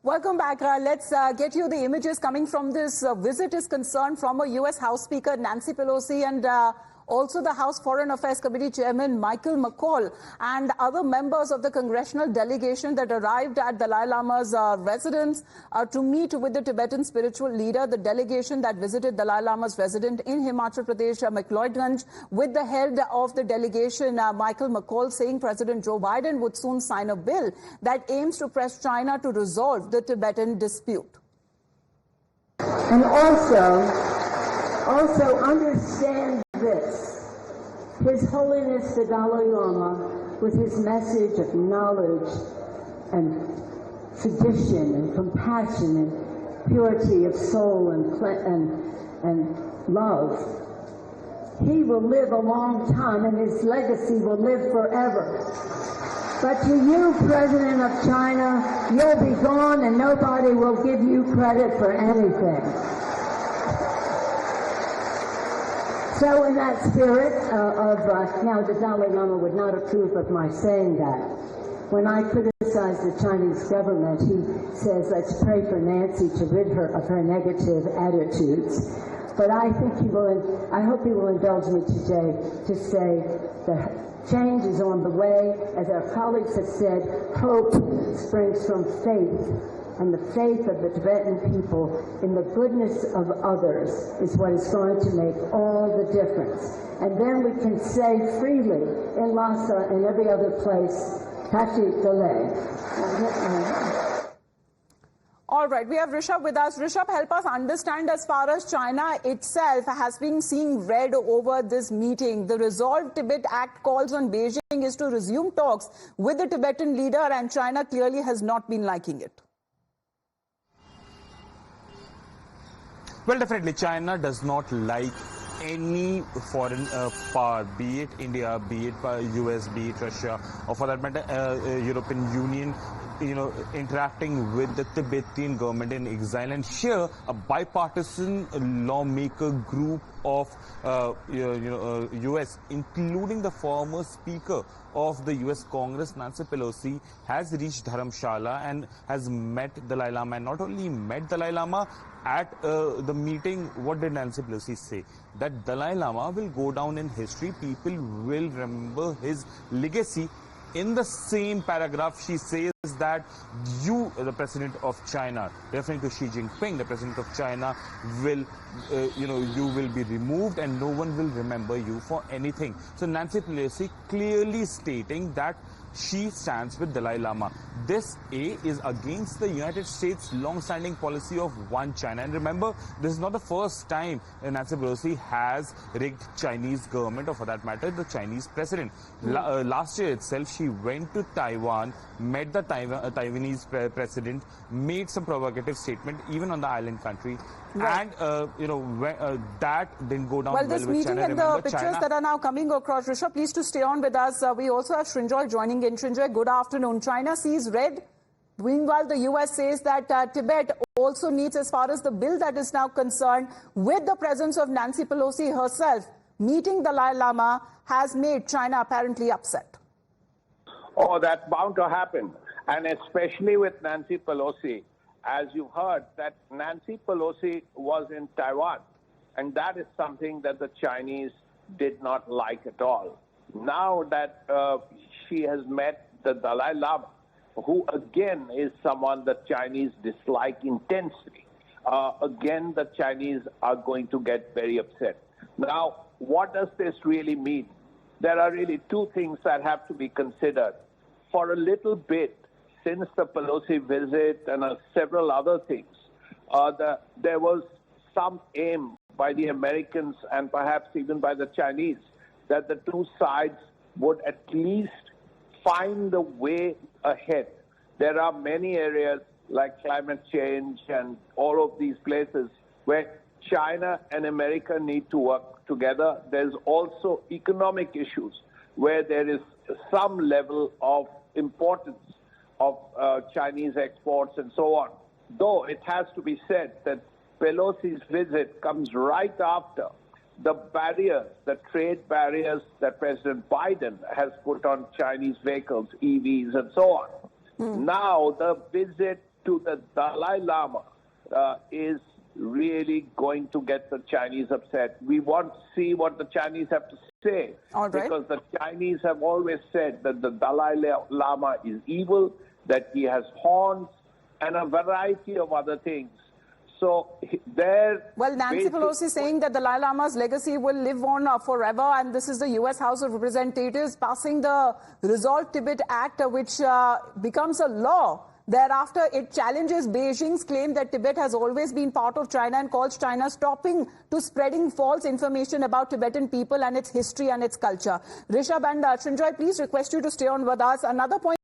Welcome back. Let's get you the images coming from this visit is concerned from a U.S. House Speaker Nancy Pelosi and also the House Foreign Affairs Committee Chairman Michael McCaul and other members of the congressional delegation that arrived at Dalai Lama's residence to meet with the Tibetan spiritual leader. The delegation that visited Dalai Lama's residence in Himachal Pradesh, McLeodganj, with the head of the delegation, Michael McCaul, saying President Joe Biden would soon sign a bill that aims to press China to resolve the Tibetan dispute. And also understand this. His Holiness the Dalai Lama, with his message of knowledge and tradition and compassion and purity of soul and love, he will live a long time and his legacy will live forever. But to you, President of China, you'll be gone and nobody will give you credit for anything. So in that spirit now the Dalai Lama would not approve of my saying that. When I criticize the Chinese government, he says, let's pray for Nancy to rid her of her negative attitudes. But I think I hope he will indulge me today to say the change is on the way. As our colleagues have said, hope springs from faith. And the faith of the Tibetan people in the goodness of others is what is going to make all the difference. And then we can say freely in Lhasa and every other place, Tashi Dalai. All right, we have Rishabh with us. Rishabh, help us understand as far as China itself has been seeing red over this meeting. The Resolve Tibet Act calls on Beijing is to resume talks with the Tibetan leader, and China clearly has not been liking it. Well, definitely, China does not like any foreign power, be it India, be it US, be it Russia, or for that matter, European Union, interacting with the Tibetan government in exile. And here, a bipartisan lawmaker group of US, including the former Speaker of the US Congress, Nancy Pelosi, has reached Dharamshala and has met Dalai Lama. And not only met Dalai Lama, at the meeting, what did Nancy Pelosi say? That Dalai Lama will go down in history. People will remember his legacy. In the same paragraph, she says that you, the President of China, referring to Xi Jinping, the President of China, will, you will be removed and no one will remember you for anything. So Nancy Pelosi clearly stating that she stands with Dalai Lama. This is against the United States' long-standing policy of one China. And remember, this is not the first time Nancy Pelosi has rigged Chinese government, or for that matter, the Chinese president. Last year itself, she went to Taiwan, met the Taiwanese president, made some provocative statement, even on the island country. Right. And, that didn't go down well this with meeting China. and Remember, the pictures China that are now coming across. Rishabh, please to stay on with us. We also have Srinjoy joining in. Srinjoy, good afternoon. China sees red. Meanwhile, the US says that Tibet also needs, as far as the bill that is now concerned, with the presence of Nancy Pelosi herself, meeting the Dalai Lama has made China apparently upset. Oh, that's bound to happen. And especially with Nancy Pelosi. As you heard, that Nancy Pelosi was in Taiwan, and that is something that the Chinese did not like at all. Now that she has met the Dalai Lama, who again is someone the Chinese dislike intensely, again the Chinese are going to get very upset. Now, what does this really mean? There are really two things that have to be considered. For a little bit, since the Pelosi visit and several other things, there was some aim by the Americans and perhaps even by the Chinese that the two sides would at least find a way ahead. There are many areas like climate change and all of these places where China and America need to work together. There's also economic issues where there is some level of importance of Chinese exports and so on. Though it has to be said that Pelosi's visit comes right after the barriers, the trade barriers that President Biden has put on Chinese vehicles, EVs, and so on. Now the visit to the Dalai Lama is really going to get the Chinese upset. We want to see what the Chinese have to say. All right. Because the Chinese have always said that the Dalai Lama is evil, that he has horns, and a variety of other things. So well, Nancy Pelosi saying that the Dalai Lama's legacy will live on forever, and this is the U.S. House of Representatives passing the Resolve Tibet Act, which becomes a law. Thereafter, it challenges Beijing's claim that Tibet has always been part of China and calls China stopping to spreading false information about Tibetan people and its history and its culture. Rishabh and Srinjoy, please request you to stay on with us. Another point.